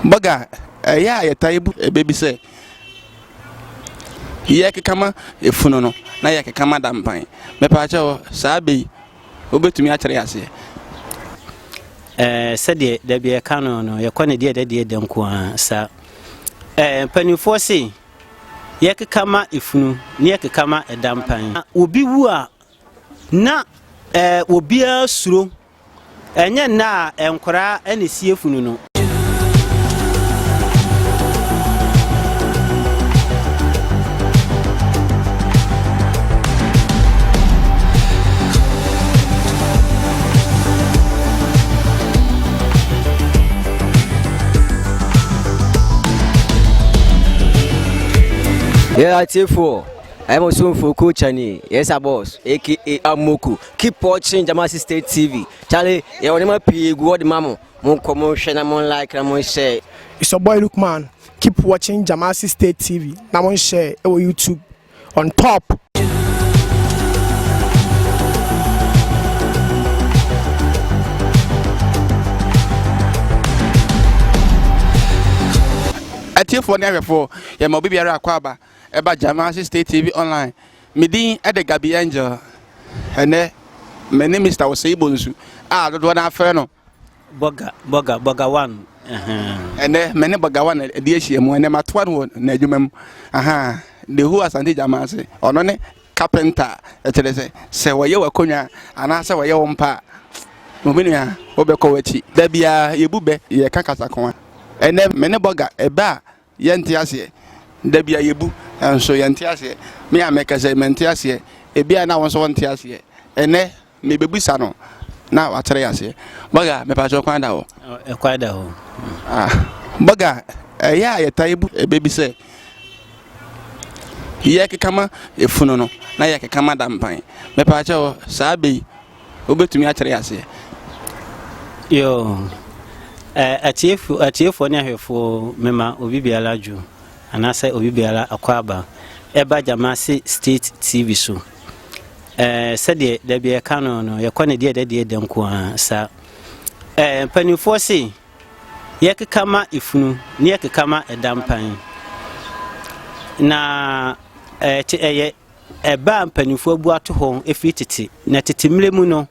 Baga, ya taibu baby say. Yeke kama efunono na yeke kama dampan. Me pa cho sabi obetumi akyere ase. Sede da bia kanu no yakwane de de nko sa. Panifo se yeke kama efunu, ne yeke kama dampan. Obi wu a na obi asuro enye na enkora ene sie efunu no. Yeah, T4. I'm also for Coach Chani. Yes, a boss. AKA Amoku. Keep watching Jamasi State TV. Charlie, you want to pay good mamo. Mon commotion, I'm on like I'm on share. It's a boy Lookman. Keep watching Jamasi State TV. I'm on share our YouTube on top. Atiefo ne ahwefo ye ma obi biara akwaba eba Jamasi State TV online medin e de Gabi Angel ene mene Mr. Oseibo nsu dodo na afa no Boga 1 ene mene Boga 1 de ahiemu ene matwa no na adwumam the who asante Jamasi ono ne carpenter etere se woye wakonwa ana se woye wompa momenua obekọ wachi da bia yebube ye kakasa kon ene mene Boga eba yenti ase da bia yebu enso yenti ase me ameka se menti ase ebia na won so wonti ase ene me bebusa no na watere ase Boga me pa so kwanda ho kwanda ho Boga ya taibu bebi se yeke kama efunu no na yeke kama dampan me pa cho sabe obetumi akyere ase yo atiefo ne ahwefo mema obi biala ju anase obi biala akwaba eba Jamasi State TV so sede da bia kanu no yakwane de nko sa panifo se yeke kama efunu ne yeke kama dampan na eba panifo bu ato ho efititi na tetemire mu no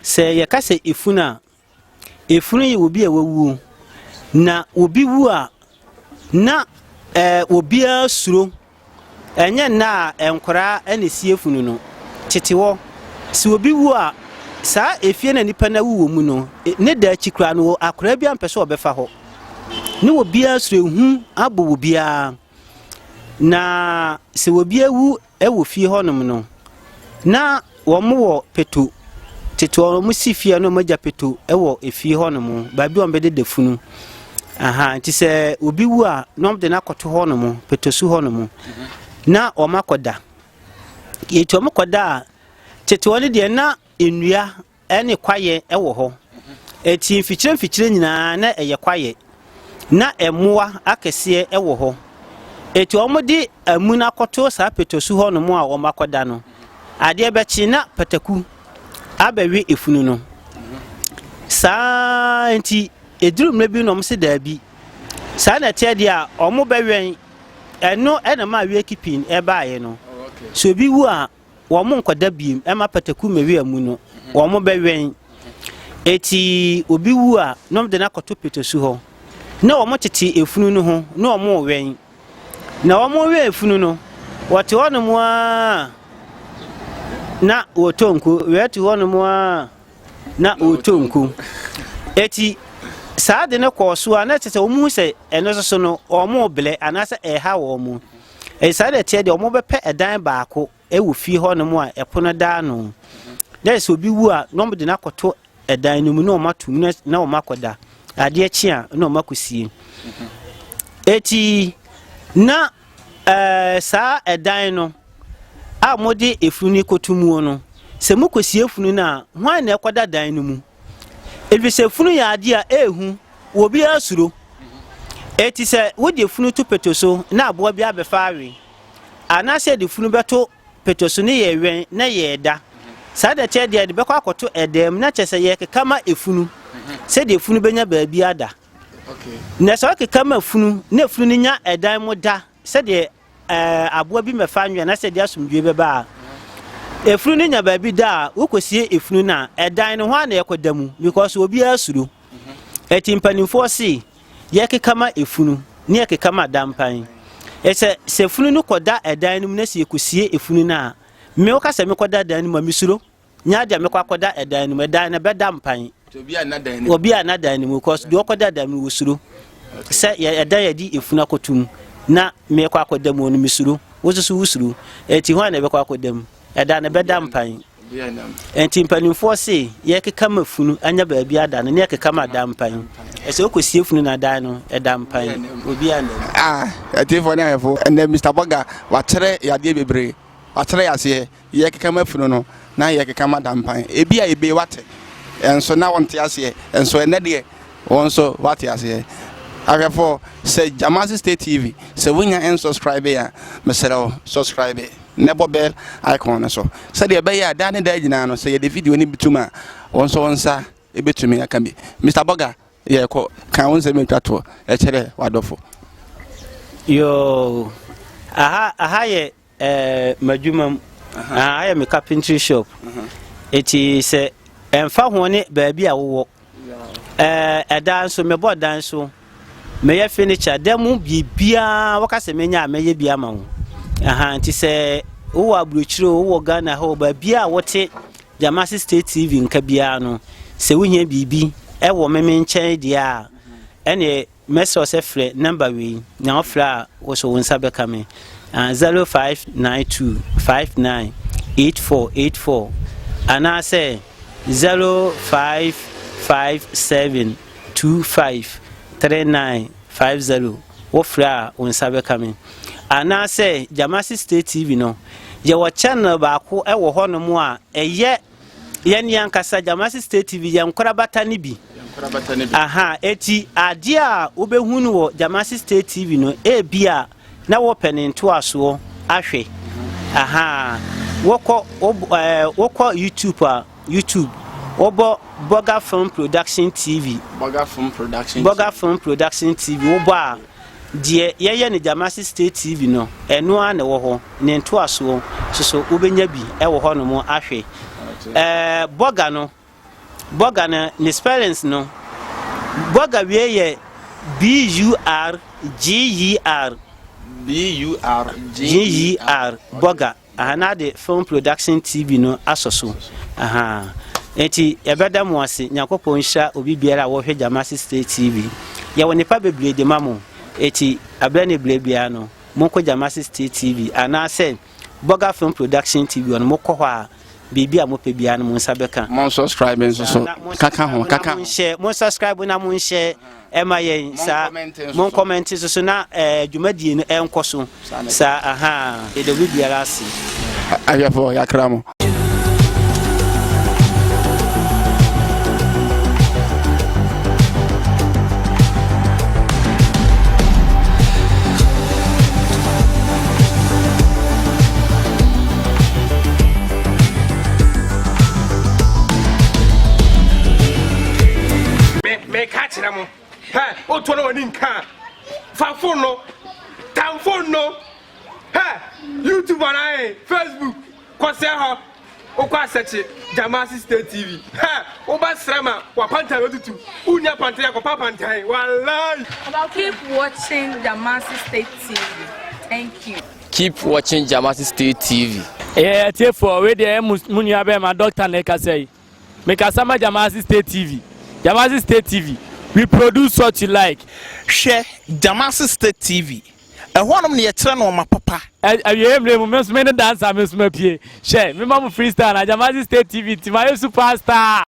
se yakase efuna efunu yi obi awu na obi wu a na obi asuro enye na enkora ene sie efunu no tetewo se obi wu a sa efie na nipa na wu mu no ne da chikra no akora bia mpese obefa ho ne obi asuro hu abo obi a na se obi awu ewo fie honom no na wo mo wo peto teto mu sifia no maja peto ewo efie honom ba bi ombe de funu nti se obi wu a nom de na koto honom peto su honom na o makoda yeto makoda teto ne de na enua ene kwaye ewo ho eti mfikyire nyina na eye kwaye na emoa akese ewo ho eti omodi amuna koto sa peto su honom a o makoda no ade bechi na pataku abewe efunu no saa enti eduru mrebi no mse daabi saa na tie dia omo bewen eno ena ma we kipin ebaaye no so bi wu a wo mo nkoda biem ema pataku mewe amu no wo mo bewen eti obi wu a nom de na koto petosu ho na wo mo tete efunu no ho na wo mo wen na wo mo we efunu no wote wono mu a na otonku wetu wono mu a na otonku eti saa de ne koso a na tete omu se eno so no omo ble anase eha wo mu saa de tie de omo bepe edan baako ewu fie ho no mu a epono da no there is obi wu a no de na koto edan no mu na omatum na omakoda ade achi a na omakosie eti na saa edan no a mode efunu kotumu no se mukosie efunu na hwan na ekoda dan no mu elbise efunu ya ade a ehu obi asuro eti se wode efunu to petoso na abo bia befawe anase de efunu beto petoso ne ye wen na ye da sa da che de bekọ akoto edem na chese ye kama efunu se de efunu benya baabi ada na so keka ma funu na funu ni nya edan mo da se de aboa bi mefa nwe na se de asomdwe be ba efunu ni nya ba bi da wokosie efunu na edan no ho na yekoda mu because obi asuru etimpanimfo si yekeka ma efunu ni yekeka ma dampan se funu no koda edan no na se yekosie efunu na me woka se me koda dan no ma misuro nya de me kwakoda edan no edan na be dampan obi anadan ni mu because do koda dan mu wosuro se edan ya di efunu akotum na me kwakoda mu no misuro wosusu wusuro eti ho na be kwakoda mu edan na be dampan enti mpanimfo se yekeka ma funu anya ba bia da ne yekeka ma dampan ese okosie funu na dan no edampan obi anda eti fo na hefo and Mr. Boga wa tere yade bebre wa tere yase yekeka ma funu no na yekeka ma dampan ebi a ebe wate enso na wonte ase enso ene de wonso wate ase afefo se Jamasi State TV se wunya en subscribe ya mesero subscribe nebo bell icon so se de be ya dan da gina no se ye de video ni bituma wonso wonsa ebetumi aka bi Mr. Boga ye ko kan wonse me twato e kere wadofo yo aha ye madwuma aha ye me carpentry shop eti se emfa hone ba bi a wo edan so me bo dan so me ye furniture demu bibia wakase menya me ye bia ma wo aha nti se wo abrochiro wo Ghana ho ba bia wote Jamasi State TV nka bia no se wohia bibi e wo meme nchen dia ene meso se frɛ number we na ofra wo so wonsa beka me 0592598484 ana se 0557253950 wofra wonsa beka me ana se Jamasi State TV no ye wo channel ba ko e wo hono mu a eye ye ni ankasa Jamasi State TV ye nkora batani bi aha eti ade a obehunu wo Jamasi State TV no e bia na wo penento aso ahwe aha woko YouTube obo Boga Film Production TV Boga Film Production TV obo a die ye ne Jamasi State TV no eno a ne wo ho ne nto aso so obenya bi e wo ho no mo ahwe Boga na ne spellings no Boga we ye BURGER Boga aha de Film Production TV no asoso aha enti ebeda mo ase nyakopon hya obi biara wo hwe Jamasi State TV ye wo nipa bebre de mamo eti abrane blebia no monko Jamasi State TV ana se Boga Film Production TV on mokọ ho a bibi a mope bia no monsa beka mon subscribe so kaka share mon subscribe na mon share emayen sa mon comment so na dwumadie no enkoso sa aha e de bibiara ase ayafo yakramo catch them. Hey, what one on inca? Phone no, town phone no. Hey, YouTube and Facebook. Concert Oka search Jamasi State TV. Hey, Oba Srama, Wapanta Rotu, Unya Pantaya, Papantai. Wallahi. Keep watching Jamasi State TV. Thank you. Keep watching Jamasi State TV. Yeah, take for where the Munyabe, my doctor Neka say. Make a summer Jamasi State TV. Jamasi State TV. We produce what you like. Share Jamasi State TV. And one of the eternal my papa. You have many dancer, Miss Mapie. Share, me mama freestyle. Jamasi State TV. My superstar.